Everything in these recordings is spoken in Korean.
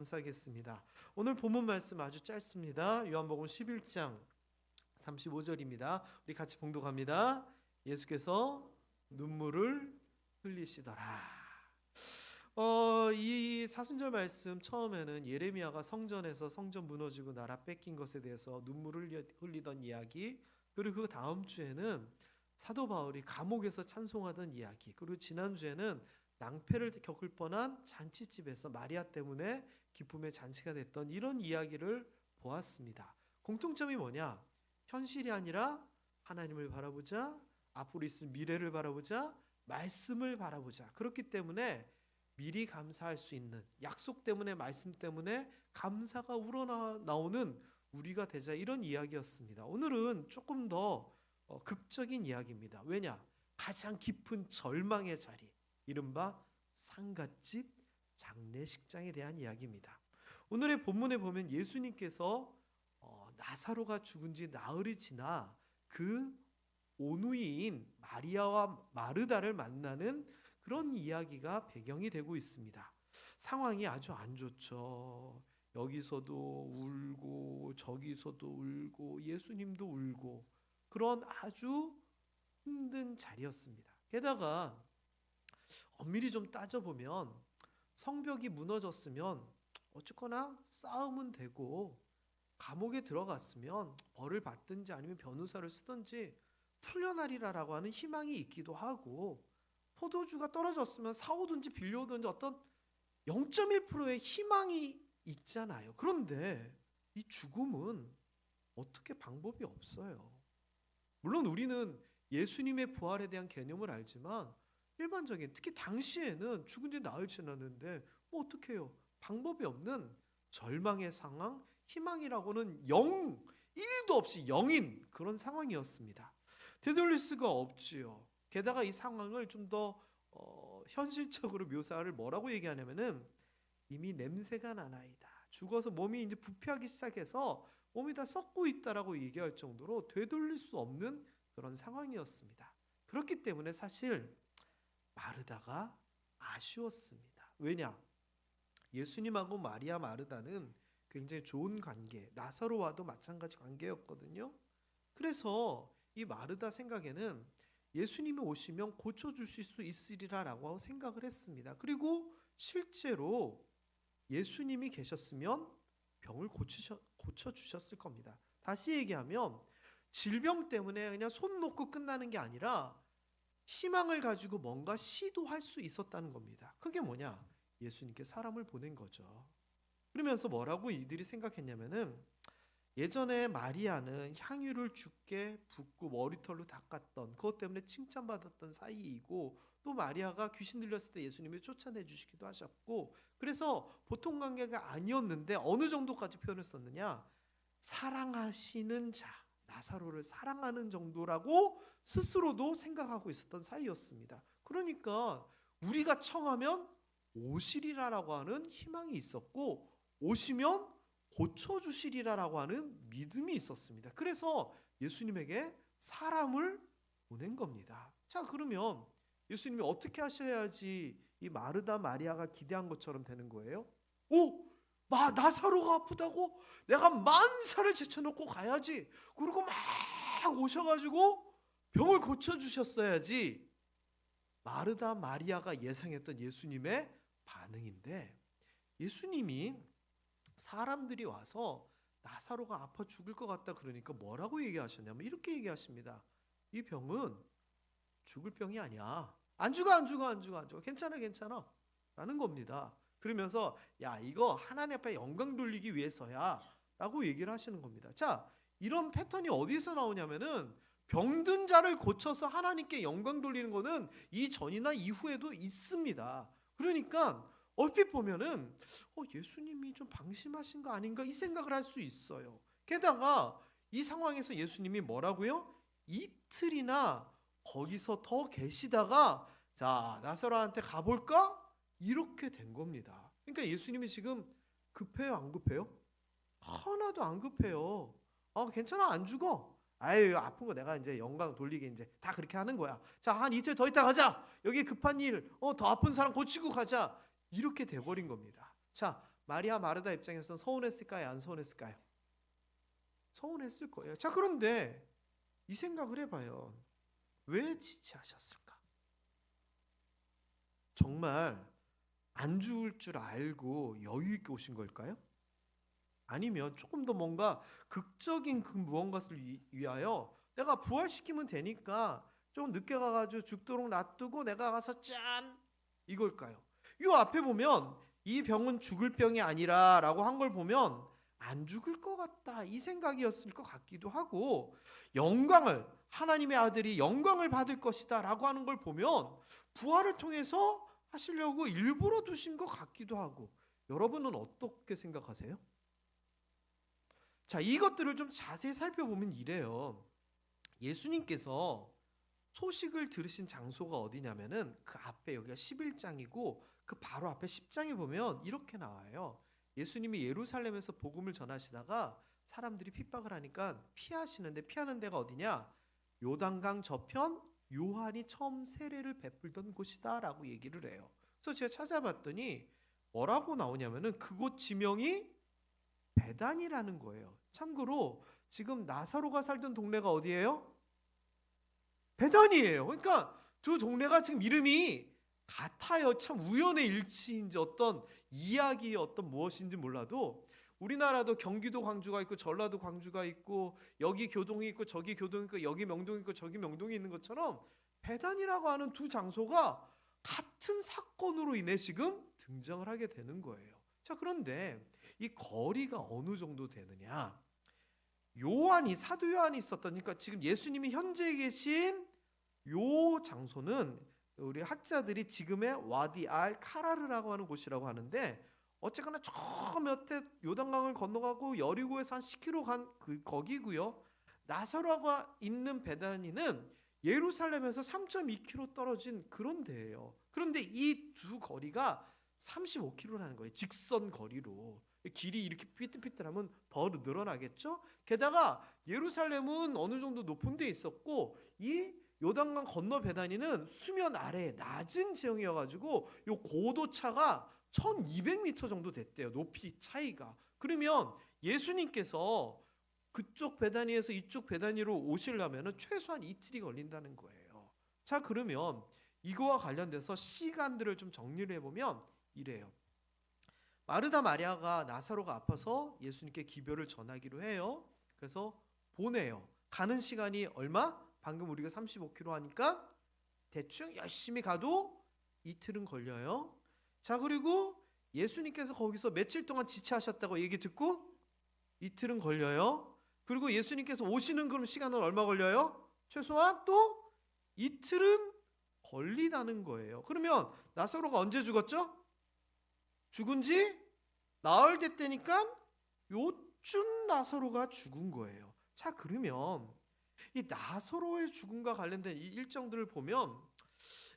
감사하겠습니다. 오늘 본문 말씀 아주 짧습니다. 요한복음 11장 35절입니다. 우리 같이 봉독합니다. 예수께서 눈물을 흘리시더라. 이 사순절 말씀 처음에는 예레미야가 성전에서 성전 무너지고 나라 뺏긴 것에 대해서 눈물을 흘리던 이야기, 그리고 그 다음 주에는 사도 바울이 감옥에서 찬송하던 이야기, 그리고 지난주에는 낭패를 겪을 뻔한 잔치집에서 마리아 때문에 기쁨의 잔치가 됐던 이런 이야기를 보았습니다. 공통점이 뭐냐? 현실이 아니라 하나님을 바라보자, 앞으로 있을 미래를 바라보자, 말씀을 바라보자. 그렇기 때문에 미리 감사할 수 있는, 약속 때문에, 말씀 때문에 감사가 우러나오는 우리가 되자, 이런 이야기였습니다. 오늘은 조금 더 극적인 이야기입니다. 왜냐? 가장 깊은 절망의 자리, 이른바 상갓집 장례식장에 대한 이야기입니다. 오늘의 본문에 보면 예수님께서 나사로가 죽은 지 나흘이 지나 그 오누이인 마리아와 마르다를 만나는 그런 이야기가 배경이 되고 있습니다. 상황이 아주 안 좋죠. 여기서도 울고 저기서도 울고 예수님도 울고 그런 아주 힘든 자리였습니다. 게다가 엄밀히 좀 따져보면 성벽이 무너졌으면 어쨌거나 싸움은 되고 감옥에 들어갔으면 벌을 받든지 아니면 변호사를 쓰든지 풀려나리라라고 하는 희망이 있기도 하고, 포도주가 떨어졌으면 사오든지 빌려오든지 어떤 0.1%의 희망이 있잖아요. 그런데 이 죽음은 어떻게 방법이 없어요. 물론 우리는 예수님의 부활에 대한 개념을 알지만 일반적인, 특히 당시에는 죽은 지 나흘 지났는데 뭐 어떻게 해요? 방법이 없는 절망의 상황, 희망이라고는 1도 없이 0인 그런 상황이었습니다. 되돌릴 수가 없지요. 게다가 이 상황을 좀 더 현실적으로 묘사를 뭐라고 얘기하냐면은 이미 냄새가 나나이다. 죽어서 몸이 이제 부패하기 시작해서 몸이 다 썩고 있다라고 얘기할 정도로 되돌릴 수 없는 그런 상황이었습니다. 그렇기 때문에 사실 마르다가 아쉬웠습니다. 왜냐? 예수님하고 마리아 마르다는 굉장히 좋은 관계, 나사로와도 마찬가지 관계였거든요. 그래서 이 마르다 생각에는 예수님이 오시면 고쳐주실 수 있으리라라고 생각을 했습니다. 그리고 실제로 예수님이 계셨으면 병을 고쳐주셨을 겁니다. 다시 얘기하면 질병 때문에 그냥 손 놓고 끝나는 게 아니라 희망을 가지고 뭔가 시도할 수 있었다는 겁니다. 그게 뭐냐? 예수님께 사람을 보낸 거죠. 그러면서 뭐라고 이들이 생각했냐면은, 예전에 마리아는 향유를 주께 붓고 머리털로 닦았던, 그것 때문에 칭찬받았던 사이이고, 또 마리아가 귀신 들렸을 때 예수님이 쫓아내 주시기도 하셨고, 그래서 보통 관계가 아니었는데 어느 정도까지 표현을 썼느냐? 사랑하시는 자, 나사로를 사랑하는 정도라고 스스로도 생각하고 있었던 사이였습니다. 그러니까 우리가 청하면 오시리라라고 하는 희망이 있었고, 오시면 고쳐주시리라라고 하는 믿음이 있었습니다. 그래서 예수님에게 사람을 보낸 겁니다. 자, 그러면 예수님이 어떻게 하셔야지 이 마르다 마리아가 기대한 것처럼 되는 거예요? 나사로가 아프다고? 내가 만사를 제쳐놓고 가야지. 그리고 막 오셔가지고 병을 고쳐주셨어야지. 마르다 마리아가 예상했던 예수님의 반응인데, 예수님이 사람들이 와서 나사로가 아파 죽을 것 같다 그러니까 뭐라고 얘기하셨냐면 이렇게 얘기하십니다. 이 병은 죽을 병이 아니야. 안 죽어. 괜찮아 라는 겁니다. 그러면서 야, 이거 하나님 앞에 영광 돌리기 위해서야 라고 얘기를 하시는 겁니다. 자, 이런 패턴이 어디서 나오냐면은 병든 자를 고쳐서 하나님께 영광 돌리는 거는 이전이나 이후에도 있습니다. 그러니까 얼핏 보면은 예수님이 좀 방심하신 거 아닌가 이 생각을 할 수 있어요. 게다가 이 상황에서 예수님이 뭐라고요? 이틀이나 거기서 더 계시다가 자, 나사로한테 가볼까? 이렇게 된 겁니다. 그러니까 예수님이 지금 급해요, 안 급해요? 하나도 안 급해요. 괜찮아, 안 죽어. 아유, 아픈 거 내가 이제 영광 돌리게 이제 다 그렇게 하는 거야. 자, 한 이틀 더 있다 가자. 여기 급한 일, 더 아픈 사람 고치고 가자. 이렇게 돼버린 겁니다. 자, 마리아 마르다 입장에서는 서운했을까요? 안 서운했을까요? 서운했을 거예요. 자, 그런데 이 생각을 해봐요. 왜 지체하셨을까? 정말 안 죽을 줄 알고 여유 있게 오신 걸까요? 아니면 조금 더 뭔가 극적인 그 무언가를 위하여 내가 부활시키면 되니까 좀 늦게 가가지고 죽도록 놔두고 내가 가서 짠 이걸까요? 이 앞에 보면 이 병은 죽을 병이 아니라 라고 한 걸 보면 안 죽을 것 같다 이 생각이었을 것 같기도 하고, 영광을 하나님의 아들이 영광을 받을 것이다 라고 하는 걸 보면 부활을 통해서 하시려고 일부러 두신 것 같기도 하고, 여러분은 어떻게 생각하세요? 자, 이것들을 좀 자세히 살펴보면 이래요. 예수님께서 소식을 들으신 장소가 어디냐면은 그 앞에 여기가 11장이고 그 바로 앞에 10장에 보면 이렇게 나와요. 예수님이 예루살렘에서 복음을 전하시다가 사람들이 핍박을 하니까 피하시는데, 피하는 데가 어디냐? 요단강 저편 요한이 처음 세례를 베풀던 곳이다 라고 얘기를 해요. 그래서 제가 찾아봤더니 뭐라고 나오냐면은 그곳 지명이 베단이라는 거예요. 참고로 지금 나사로가 살던 동네가 어디예요? 베단이에요. 그러니까 두 동네가 지금 이름이 같아요. 참 우연의 일치인지 어떤 이야기의 어떤 무엇인지 몰라도, 우리나라도 경기도 광주가 있고 전라도 광주가 있고 여기 교동이 있고 저기 교동이 있고 여기 명동이 있고 저기 명동이 있는 것처럼 베단이라고 하는 두 장소가 같은 사건으로 인해 지금 등장을 하게 되는 거예요. 자, 그런데 이 거리가 어느 정도 되느냐? 요한이, 사도 요한이 있었던, 그러니까 지금 예수님이 현재 계신 요 장소는 우리 학자들이 지금의 와디 알 카라르라고 하는 곳이라고 하는데, 어쨌거나 저 몇에 요단강을 건너가고 여리고에서 한 10km 간 거기고요. 나사로가 있는 베다니는 예루살렘에서 3.2km 떨어진 그런 데예요. 그런데 이 두 거리가 35km라는 거예요. 직선 거리로. 길이 이렇게 삐뚤삐뚤하면 더 늘어나겠죠. 게다가 예루살렘은 어느 정도 높은 데 있었고 이 요단강 건너 베다니는 수면 아래 낮은 지형이어가지고 요 고도 차가 1200m 정도 됐대요. 높이 차이가. 그러면 예수님께서 그쪽 베다니에서 이쪽 베다니로 오시려면 최소한 이틀이 걸린다는 거예요. 자, 그러면 이거와 관련돼서 시간들을 좀 정리를 해보면 이래요. 마르다 마리아가 나사로가 아파서 예수님께 기별을 전하기로 해요. 그래서 보내요. 가는 시간이 얼마? 방금 우리가 35km 하니까 대충 열심히 가도 이틀은 걸려요. 자, 그리고 예수님께서 거기서 며칠 동안 지체하셨다고 얘기 듣고 이틀은 걸려요. 그리고 예수님께서 오시는 그럼 시간은 얼마 걸려요? 최소한 또 이틀은 걸리다는 거예요. 그러면 나사로가 언제 죽었죠? 죽은 지 나흘 됐다니까 요쯤 나사로가 죽은 거예요. 자, 그러면 이 나사로의 죽음과 관련된 이 일정들을 보면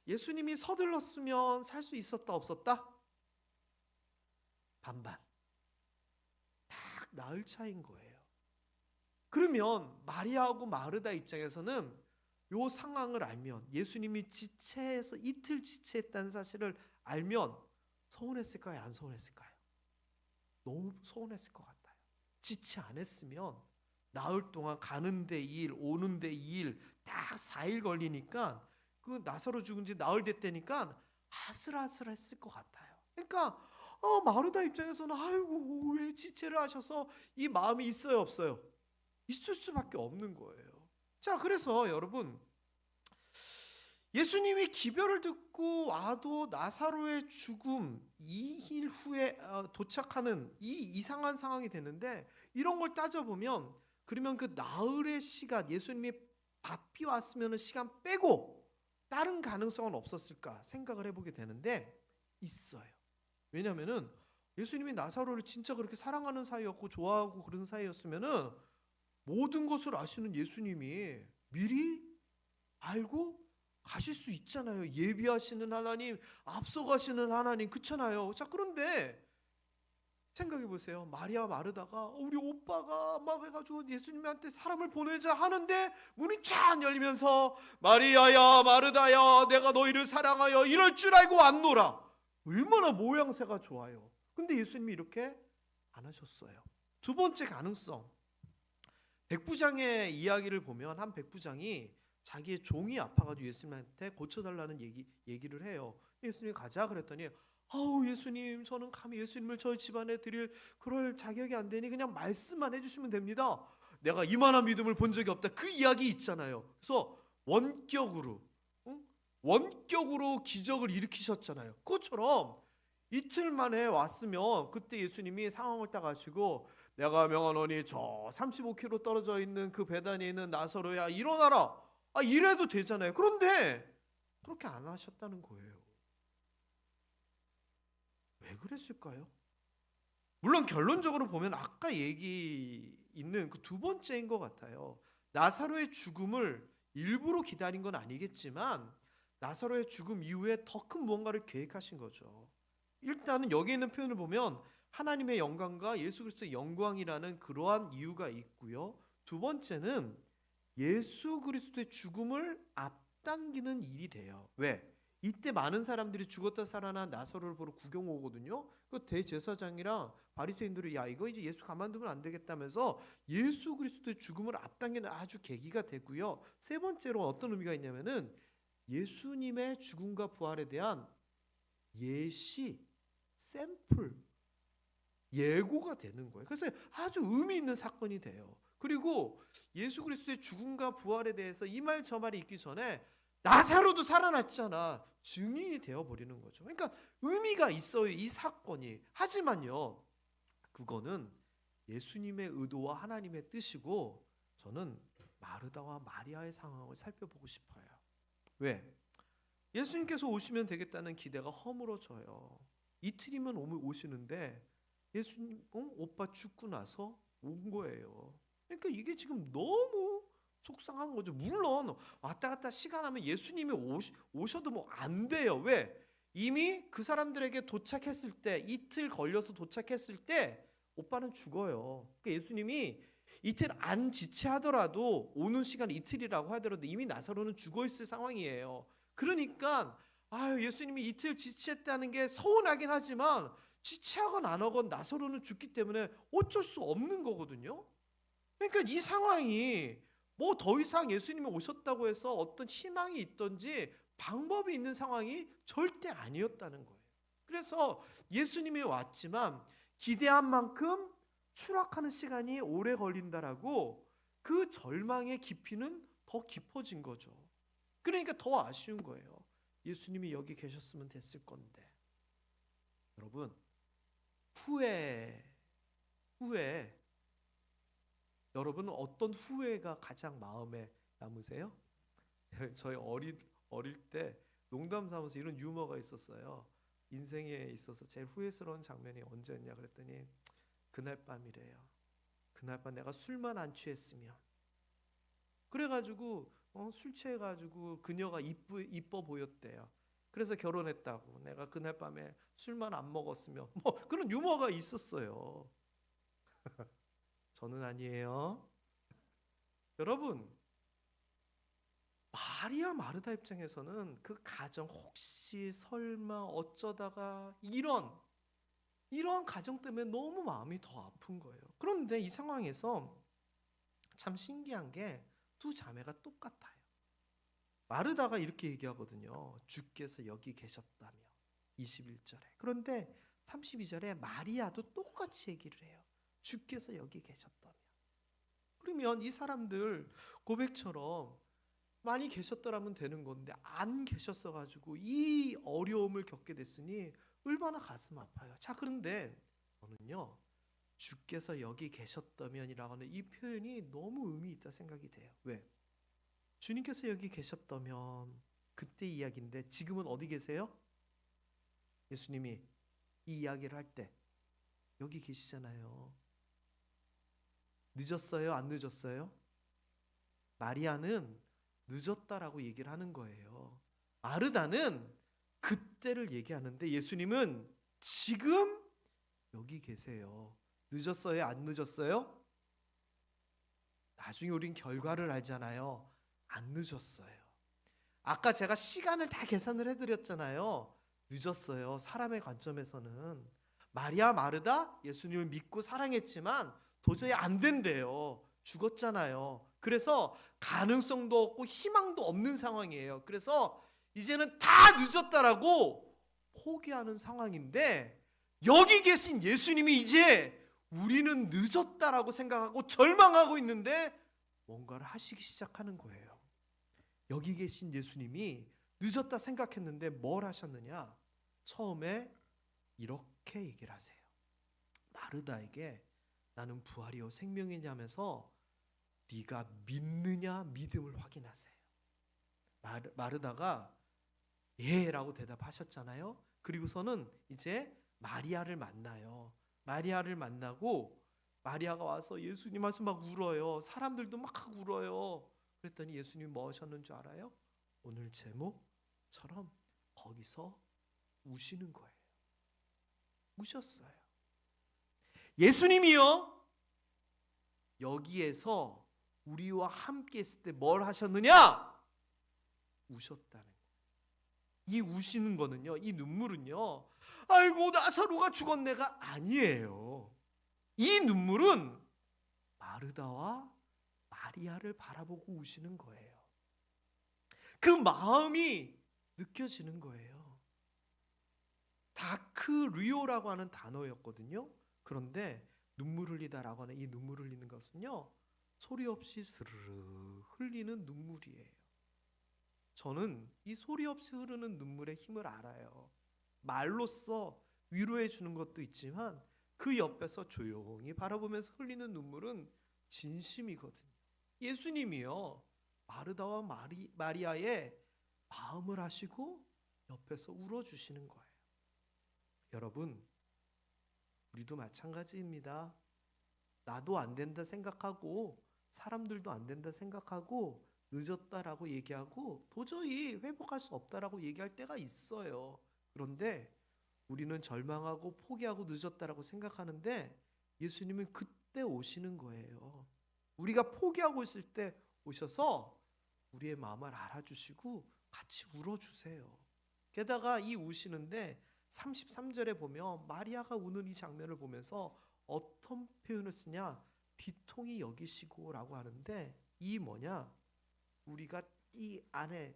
예수님이 서둘렀으면 살 수 있었다 없었다? 반반. 딱 나흘 차인 거예요. 그러면 마리아하고 마르다 입장에서는 요 상황을 알면, 예수님이 지체해서 이틀 지체했다는 사실을 알면 서운했을까요? 안 서운했을까요? 너무 서운했을 것 같아요. 지체 안 했으면 나흘 동안 가는데 2일 오는데 2일 딱 4일 걸리니까 그 나사로 죽은 지 나흘 됐다니까 아슬아슬했을 것 같아요. 그러니까 마르다 입장에서는 아이고 왜 지체를 하셔서 이 마음이 있어요 없어요? 있을 수밖에 없는 거예요. 자, 그래서 여러분, 예수님이 기별을 듣고 와도 나사로의 죽음 2일 후에 도착하는 이 이상한 상황이 되는데, 이런 걸 따져보면 그러면 그 나흘의 시간, 예수님이 바삐 왔으면 시간 빼고 다른 가능성은 없었을까 생각을 해보게 되는데 있어요. 왜냐하면은 예수님이 나사로를 진짜 그렇게 사랑하는 사이였고 좋아하고 그런 사이였으면은 모든 것을 아시는 예수님이 미리 알고 가실 수 있잖아요. 예비하시는 하나님, 앞서가시는 하나님, 그렇잖아요. 자, 그런데 생각해 보세요. 마리아 마르다가 우리 오빠가 막 해가지고 예수님한테 사람을 보내자 하는데 문이 쫙 열리면서 마리아야 마르다야 내가 너희를 사랑하여 이럴 줄 알고 왔노라. 얼마나 모양새가 좋아요. 근데 예수님이 이렇게 안 하셨어요. 두 번째 가능성. 백부장의 이야기를 보면 한 백부장이 자기의 종이 아파가지고 예수님한테 고쳐달라는 얘기를 해요. 예수님이 가자 그랬더니 아우 예수님 저는 감히 예수님을 저희 집안에 드릴 그럴 자격이 안 되니 그냥 말씀만 해주시면 됩니다. 내가 이만한 믿음을 본 적이 없다. 그 이야기 있잖아요. 그래서 원격으로 원격으로 기적을 일으키셨잖아요. 그것처럼 이틀 만에 왔으면 그때 예수님이 상황을 딱 아시고 내가 명하노니 저 35km 떨어져 있는 그 베단에 있는 나사로야 일어나라. 이래도 되잖아요. 그런데 그렇게 안 하셨다는 거예요. 왜 그랬을까요? 물론 결론적으로 보면 아까 얘기 있는 그 두 번째인 것 같아요. 나사로의 죽음을 일부러 기다린 건 아니겠지만 나사로의 죽음 이후에 더 큰 무언가를 계획하신 거죠. 일단은 여기 있는 표현을 보면 하나님의 영광과 예수 그리스도의 영광이라는 그러한 이유가 있고요. 두 번째는 예수 그리스도의 죽음을 앞당기는 일이 돼요. 왜? 이때 많은 사람들이 죽었다 살아난 나사로를 보러 구경 오거든요. 그 대제사장이랑 바리새인들이 야 이거 이제 예수 가만두면 안 되겠다면서 예수 그리스도의 죽음을 앞당기는 아주 계기가 되고요. 세 번째로 어떤 의미가 있냐면은 예수님의 죽음과 부활에 대한 예시, 샘플, 예고가 되는 거예요. 그래서 아주 의미 있는 사건이 돼요. 그리고 예수 그리스도의 죽음과 부활에 대해서 이 말 저 말이 있기 전에 나사로도 살아났잖아. 증인이 되어버리는 거죠. 그러니까 의미가 있어요. 이 사건이. 하지만요. 그거는 예수님의 의도와 하나님의 뜻이고 저는 마르다와 마리아의 상황을 살펴보고 싶어요. 왜? 예수님께서 오시면 되겠다는 기대가 허물어져요. 이틀이면 오시는데 예수님 오빠 죽고 나서 온 거예요. 그러니까 이게 지금 너무 속상한 거죠. 물론 왔다 갔다 시간 하면 예수님이 오셔도 뭐 안 돼요. 왜? 이미 그 사람들에게 도착했을 때 이틀 걸려서 도착했을 때 오빠는 죽어요. 그러니까 예수님이 이틀 안 지체하더라도 오는 시간 이틀이라고 하더라도 이미 나사로는 죽어 있을 상황이에요. 그러니까 예수님이 이틀 지체했다는 게 서운하긴 하지만 지체하건 안 하건 나사로는 죽기 때문에 어쩔 수 없는 거거든요. 그러니까 이 상황이 뭐 더 이상 예수님이 오셨다고 해서 어떤 희망이 있던지 방법이 있는 상황이 절대 아니었다는 거예요. 그래서 예수님이 왔지만 기대한 만큼 추락하는 시간이 오래 걸린다라고 그 절망의 깊이는 더 깊어진 거죠. 그러니까 더 아쉬운 거예요. 예수님이 여기 계셨으면 됐을 건데. 여러분, 후회 여러분은 어떤 후회가 가장 마음에 남으세요? 저희 어릴 때 농담 삼아서 이런 유머가 있었어요. 인생에 있어서 제일 후회스러운 장면이 언제였냐 그랬더니 그날 밤이래요. 그날 밤 내가 술만 안 취했으면. 그래가지고 술 취해가지고 그녀가 이뻐 보였대요. 그래서 결혼했다고. 내가 그날 밤에 술만 안 먹었으면 뭐 그런 유머가 있었어요. 저는 아니에요. 여러분, 마리아 마르다 입장에서는 그 가정 혹시 설마 어쩌다가 이런 가정 때문에 너무 마음이 더 아픈 거예요. 그런데 이 상황에서 참 신기한 게 두 자매가 똑같아요. 마르다가 이렇게 얘기하거든요. 주께서 여기 계셨다며 21절에. 그런데 32절에 마리아도 똑같이 얘기를 해요. 주께서 여기 계셨다며. 그러면 이 사람들 고백처럼 많이 계셨더라면 되는 건데 안 계셨어가지고 이 어려움을 겪게 됐으니 얼마나 가슴 아파요. 자, 그런데 저는요 주께서 여기 계셨다면이라고 하는 이 표현이 너무 의미 있다 생각이 돼요. 왜? 주님께서 여기 계셨다면 그때 이야기인데 지금은 어디 계세요? 예수님이 이 이야기를 할 때 여기 계시잖아요. 늦었어요? 안 늦었어요? 마리아는 늦었다라고 얘기를 하는 거예요. 마르다는 그때를 얘기하는데 예수님은 지금 여기 계세요. 늦었어요? 안 늦었어요? 나중에 우린 결과를 알잖아요. 안 늦었어요. 아까 제가 시간을 다 계산을 해드렸잖아요. 늦었어요. 사람의 관점에서는. 마리아 마르다 예수님을 믿고 사랑했지만 도저히 안 된대요. 죽었잖아요. 그래서 가능성도 없고 희망도 없는 상황이에요. 그래서 이제는 다 늦었다라고 포기하는 상황인데, 여기 계신 예수님이 이제 우리는 늦었다라고 생각하고 절망하고 있는데 뭔가를 하시기 시작하는 거예요. 여기 계신 예수님이 늦었다 생각했는데 뭘 하셨느냐? 처음에 이렇게 얘기를 하세요. 마르다에게 나는 부활이요 생명이냐면서 네가 믿느냐 믿음을 확인하세요. 마르다가 예라고 대답하셨잖아요. 그리고서는 이제 마리아를 만나요. 마리아를 만나고 마리아가 와서 예수님 앞에서 막 울어요. 사람들도 막 울어요. 그랬더니 예수님이 뭐 하셨는 줄 알아요? 오늘 제목처럼 거기서 우시는 거예요. 우셨어요. 예수님이요 여기에서 우리와 함께 있을 때 뭘 하셨느냐? 우셨다는 거예요. 이 우시는 거는요, 이 눈물은요, 아이고 나사로가 죽었네가 아니에요. 이 눈물은 마르다와 마리아를 바라보고 우시는 거예요. 그 마음이 느껴지는 거예요. 다크리오라고 하는 단어였거든요. 그런데 눈물 흘리다라고 하는 이 눈물 흘리는 것은요, 소리 없이 스르르 흘리는 눈물이에요. 저는 이 소리 없이 흐르는 눈물의 힘을 알아요. 말로써 위로해 주는 것도 있지만 그 옆에서 조용히 바라보면서 흘리는 눈물은 진심이거든요. 예수님이요 마르다와 마리아의 마음을 아시고 옆에서 울어주시는 거예요. 여러분, 우리도 마찬가지입니다. 나도 안 된다 생각하고 사람들도 안 된다 생각하고 늦었다라고 얘기하고 도저히 회복할 수 없다라고 얘기할 때가 있어요. 그런데 우리는 절망하고 포기하고 늦었다라고 생각하는데 예수님은 그때 오시는 거예요. 우리가 포기하고 있을 때 오셔서 우리의 마음을 알아주시고 같이 울어주세요. 게다가 이 우시는데 33절에 보면 마리아가 우는 이 장면을 보면서 어떤 표현을 쓰냐? 비통히 여기시고 라고 하는데, 이 뭐냐? 우리가 이 안에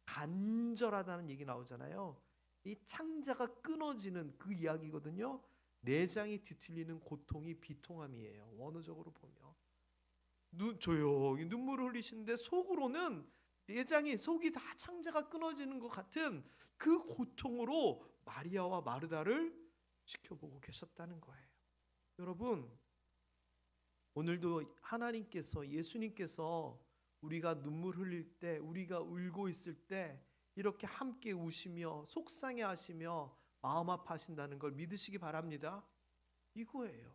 간절하다는 얘기 나오잖아요. 이 창자가 끊어지는 그 이야기거든요. 내장이 뒤틀리는 고통이 비통함이에요. 원어적으로 보면 조용히 눈물을 흘리시는데 속으로는 내장이 속이 다 창자가 끊어지는 것 같은 그 고통으로 마리아와 마르다를 지켜보고 계셨다는 거예요. 여러분, 오늘도 하나님께서 예수님께서 우리가 눈물 흘릴 때 우리가 울고 있을 때 이렇게 함께 우시며 속상해 하시며 마음 아파하신다는 걸 믿으시기 바랍니다. 이거예요.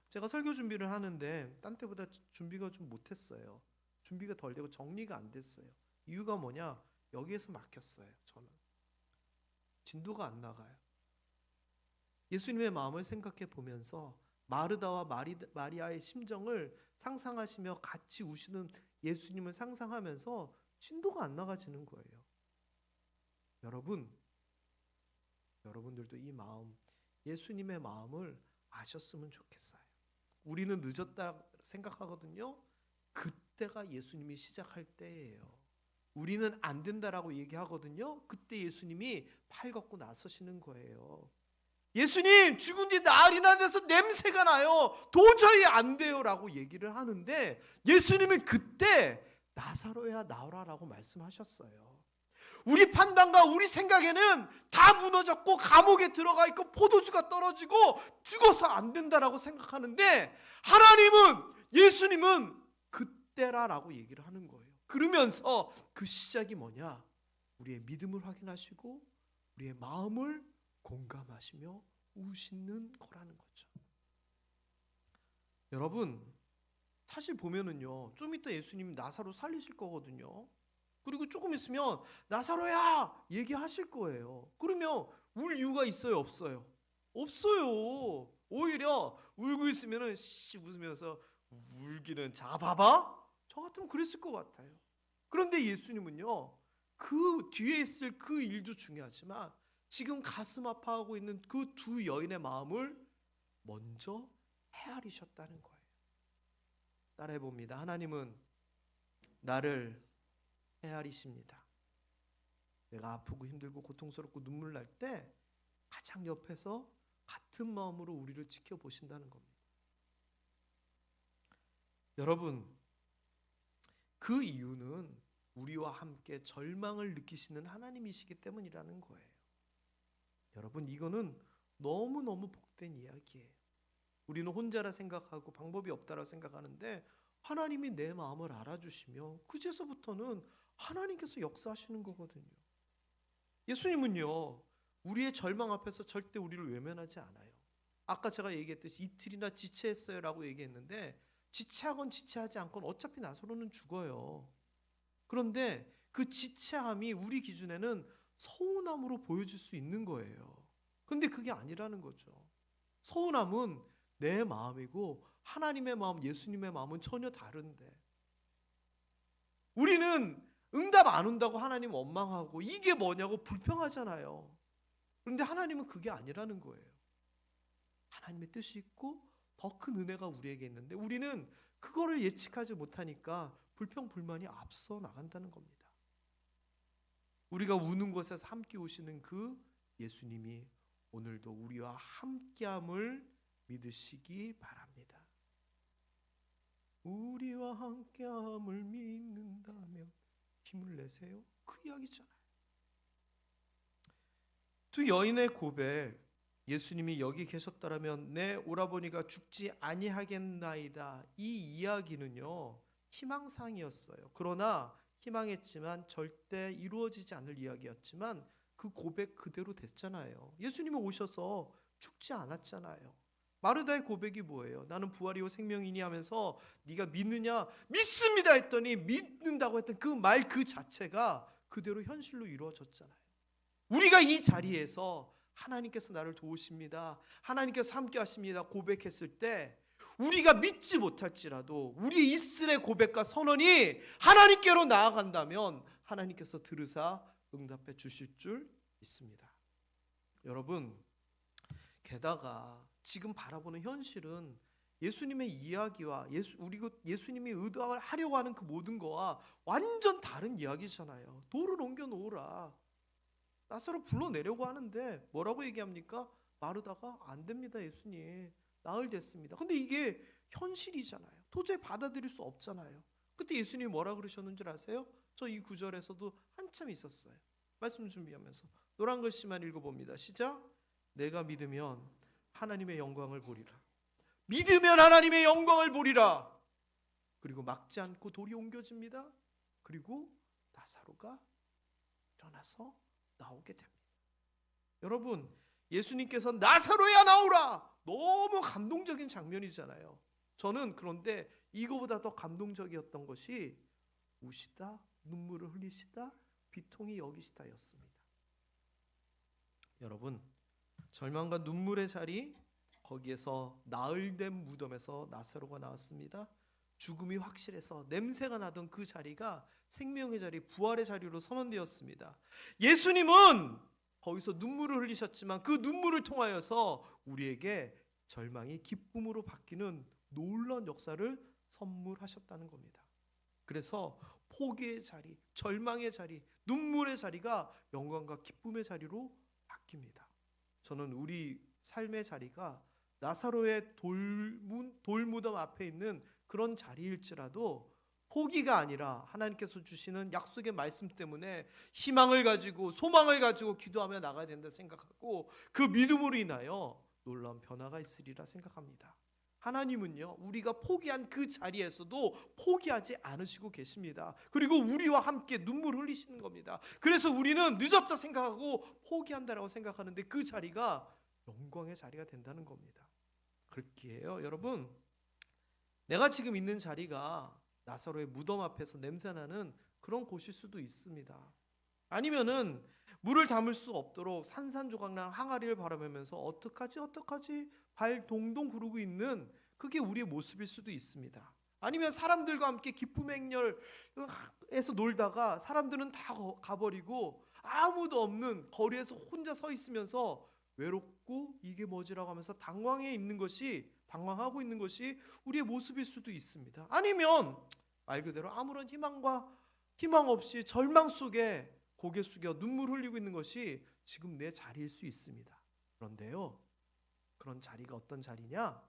제가 설교 준비를 하는데 딴 때보다 준비가 좀 못했어요. 준비가 덜 되고 정리가 안 됐어요. 이유가 뭐냐? 여기에서 막혔어요. 저는 진도가 안 나가요. 예수님의 마음을 생각해 보면서 마르다와 마리아의 심정을 상상하시며 같이 우시는 예수님을 상상하면서 진도가 안 나가지는 거예요. 여러분들도 이 마음, 예수님의 마음을 아셨으면 좋겠어요. 우리는 늦었다 생각하거든요. 그때가 예수님이 시작할 때예요. 우리는 안 된다라고 얘기하거든요. 그때 예수님이 팔 걷고 나서시는 거예요. 예수님, 죽은 지 나흘이나 돼서 냄새가 나요. 도저히 안 돼요 라고 얘기를 하는데 예수님은 그때 나사로야 나오라 라고 말씀하셨어요. 우리 판단과 우리 생각에는 다 무너졌고 감옥에 들어가 있고 포도주가 떨어지고 죽어서 안 된다라고 생각하는데, 하나님은, 예수님은 그때라라고 얘기를 하는 거예요. 그러면서 그 시작이 뭐냐? 우리의 믿음을 확인하시고 우리의 마음을 공감하시며 우시는 거라는 거죠. 여러분, 사실 보면은요, 좀 이따 예수님이 나사로 살리실 거거든요. 그리고 조금 있으면 나사로야 얘기하실 거예요. 그러면 울 이유가 있어요, 없어요? 없어요. 오히려 울고 있으면은 웃으면서 울기는 잡아봐? 저 같으면 그랬을 것 같아요. 그런데 예수님은요, 그 뒤에 있을 그 일도 중요하지만 지금 가슴 아파하고 있는 그 두 여인의 마음을 먼저 헤아리셨다는 거예요. 따라해 봅니다. 하나님은 나를 헤아리십니다. 내가 아프고 힘들고 고통스럽고 눈물 날 때 가장 옆에서 같은 마음으로 우리를 지켜보신다는 겁니다. 여러분, 그 이유는 우리와 함께 절망을 느끼시는 하나님이시기 때문이라는 거예요. 여러분, 이거는 너무너무 복된 이야기예요. 우리는 혼자라 생각하고 방법이 없다라 생각하는데 하나님이 내 마음을 알아주시며 그제서부터는 하나님께서 역사하시는 거거든요. 예수님은요, 우리의 절망 앞에서 절대 우리를 외면하지 않아요. 아까 제가 얘기했듯이 이틀이나 지체했어요 라고 얘기했는데 지체하건 지체하지 않건 어차피 나서로는 죽어요. 그런데 그 지체함이 우리 기준에는 서운함으로 보여질 수 있는 거예요. 근데 그게 아니라는 거죠. 서운함은 내 마음이고 하나님의 마음, 예수님의 마음은 전혀 다른데 우리는 응답 안 온다고 하나님 원망하고 이게 뭐냐고 불평하잖아요. 그런데 하나님은 그게 아니라는 거예요. 하나님의 뜻이 있고 더 큰 은혜가 우리에게 있는데 우리는 그거를 예측하지 못하니까 불평, 불만이 앞서 나간다는 겁니다. 우리가 우는 곳에서 함께 오시는 그 예수님이 오늘도 우리와 함께함을 믿으시기 바랍니다. 우리와 함께함을 믿는다면 힘을 내세요. 그 이야기잖아요. 두 여인의 고백, 예수님이 여기 계셨더라면 내 오라버니가 죽지 아니하겠나이다. 이 이야기는요, 희망사항이었어요. 그러나 희망했지만 절대 이루어지지 않을 이야기였지만 그 고백 그대로 됐잖아요. 예수님이 오셔서 죽지 않았잖아요. 마르다의 고백이 뭐예요? 나는 부활이요 생명이니 하면서 네가 믿느냐? 믿습니다 했더니 믿는다고 했던 그 말 그 자체가 그대로 현실로 이루어졌잖아요. 우리가 이 자리에서 하나님께서 나를 도우십니다, 하나님께서 함께 하십니다 고백했을 때 우리가 믿지 못할지라도 우리의 입술의 고백과 선언이 하나님께로 나아간다면 하나님께서 들으사 응답해 주실 줄 믿습니다. 여러분, 게다가 지금 바라보는 현실은 예수님의 이야기와 예수님이 의도하려고 하는 그 모든 거와 완전 다른 이야기잖아요. 돌을 옮겨 놓으라. 나사로 불러내려고 하는데 뭐라고 얘기합니까? 마르다가 안 됩니다 예수님, 나흘 됐습니다. 근데 이게 현실이잖아요. 도저히 받아들일 수 없잖아요. 그때 예수님이 뭐라 그러셨는 줄 아세요? 저 이 구절에서도 한참 있었어요. 말씀 준비하면서 노란 글씨만 읽어봅니다. 시작. 내가 믿으면 하나님의 영광을 보리라. 믿으면 하나님의 영광을 보리라. 그리고 막지 않고 돌이 옮겨집니다. 그리고 나사로가 일어나서 나오게 됩니다. 여러분, 예수님께서 나사로야 나오라, 너무 감동적인 장면이잖아요. 저는 그런데 이거보다 더 감동적이었던 것이 우시다, 눈물을 흘리시다, 비통히 여기시다였습니다. 여러분, 절망과 눈물의 자리, 거기에서 나흘된 무덤에서 나사로가 나왔습니다. 죽음이 확실해서 냄새가 나던 그 자리가 생명의 자리, 부활의 자리로 선언되었습니다. 예수님은 거기서 눈물을 흘리셨지만 그 눈물을 통하여서 우리에게 절망이 기쁨으로 바뀌는 놀라운 역사를 선물하셨다는 겁니다. 그래서 포기의 자리, 절망의 자리, 눈물의 자리가 영광과 기쁨의 자리로 바뀝니다. 저는 우리 삶의 자리가 나사로의 돌무덤 앞에 있는 그런 자리일지라도 포기가 아니라 하나님께서 주시는 약속의 말씀 때문에 희망을 가지고 소망을 가지고 기도하며 나가야 된다 생각하고 그 믿음으로 인하여 놀라운 변화가 있으리라 생각합니다. 하나님은요, 우리가 포기한 그 자리에서도 포기하지 않으시고 계십니다. 그리고 우리와 함께 눈물을 흘리시는 겁니다. 그래서 우리는 늦었다 생각하고 포기한다라고 생각하는데 그 자리가 영광의 자리가 된다는 겁니다. 그렇기에요, 여러분, 내가 지금 있는 자리가 나사로의 무덤 앞에서 냄새나는 그런 곳일 수도 있습니다. 아니면은 물을 담을 수 없도록 산산조각난 항아리를 바라보면서 어떡하지 발 동동 구르고 있는 그게 우리의 모습일 수도 있습니다. 아니면 사람들과 함께 기쁨의 행렬에서 놀다가 사람들은 다 가버리고 아무도 없는 거리에서 혼자 서 있으면서 외롭고 이게 뭐지라고 하면서 당황하고 있는 것이 우리의 모습일 수도 있습니다. 아니면 말 그대로 아무런 희망 없이 절망 속에 고개 숙여 눈물 흘리고 있는 것이 지금 내 자리일 수 있습니다. 그런데요, 그런 자리가 어떤 자리냐?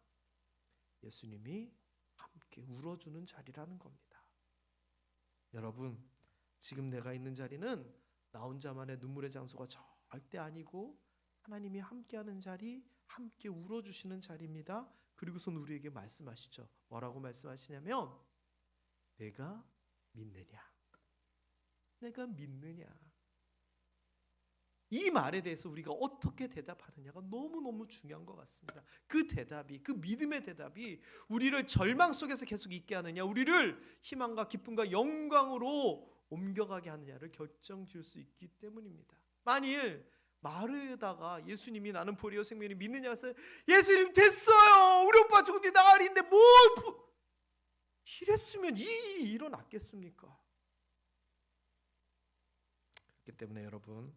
예수님이 함께 울어주는 자리라는 겁니다. 여러분, 지금 내가 있는 자리는 나 혼자만의 눈물의 장소가 절대 아니고 하나님이 함께하는 자리, 함께 울어주시는 자리입니다. 그리고선 우리에게 말씀하시죠. 뭐라고 말씀하시냐면 내가 믿느냐? 내가 믿느냐? 이 말에 대해서 우리가 어떻게 대답하느냐가 너무너무 중요한 것 같습니다. 그 대답이, 그 믿음의 대답이 우리를 절망 속에서 계속 있게 하느냐, 우리를 희망과 기쁨과 영광으로 옮겨가게 하느냐를 결정지을 수 있기 때문입니다. 만일 마르다가 예수님이 나는 보리요 생명이 믿느냐 해서 예수님 됐어요, 우리 오빠 죽은 뒤 나으리인데 뭘 이랬으면 이 일이 일어났겠습니까? 그렇기 때문에 여러분,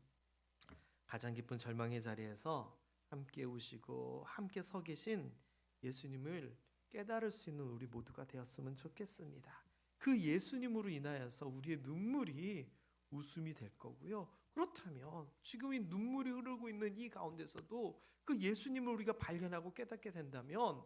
가장 깊은 절망의 자리에서 함께 우시고 함께 서 계신 예수님을 깨달을 수 있는 우리 모두가 되었으면 좋겠습니다. 그 예수님으로 인하여서 우리의 눈물이 웃음이 될 거고요. 그렇다면 지금 이 눈물이 흐르고 있는 이 가운데서도 그 예수님을 우리가 발견하고 깨닫게 된다면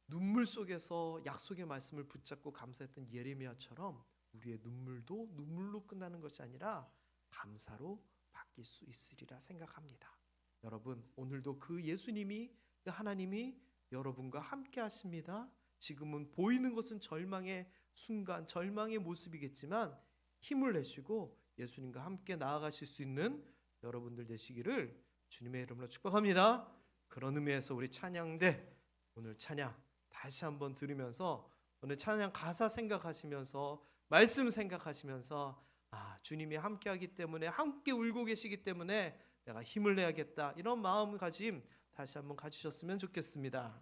눈물 속에서 약속의 말씀을 붙잡고 감사했던 예레미야처럼 우리의 눈물도 눈물로 끝나는 것이 아니라 감사로 바뀔 수 있으리라 생각합니다. 여러분, 오늘도 그 예수님이, 그 하나님이 여러분과 함께 하십니다. 지금은 보이는 것은 절망의 순간, 절망의 모습이겠지만 힘을 내시고 예수님과 함께 나아가실 수 있는 여러분들 되시기를 주님의 이름으로 축복합니다. 그런 의미에서 우리 찬양대 오늘 찬양 다시 한번 들으면서 오늘 찬양 가사 생각하시면서 말씀 생각하시면서 주님이 함께하기 때문에, 함께 울고 계시기 때문에 내가 힘을 내야겠다, 이런 마음가짐 다시 한번 가지셨으면 좋겠습니다.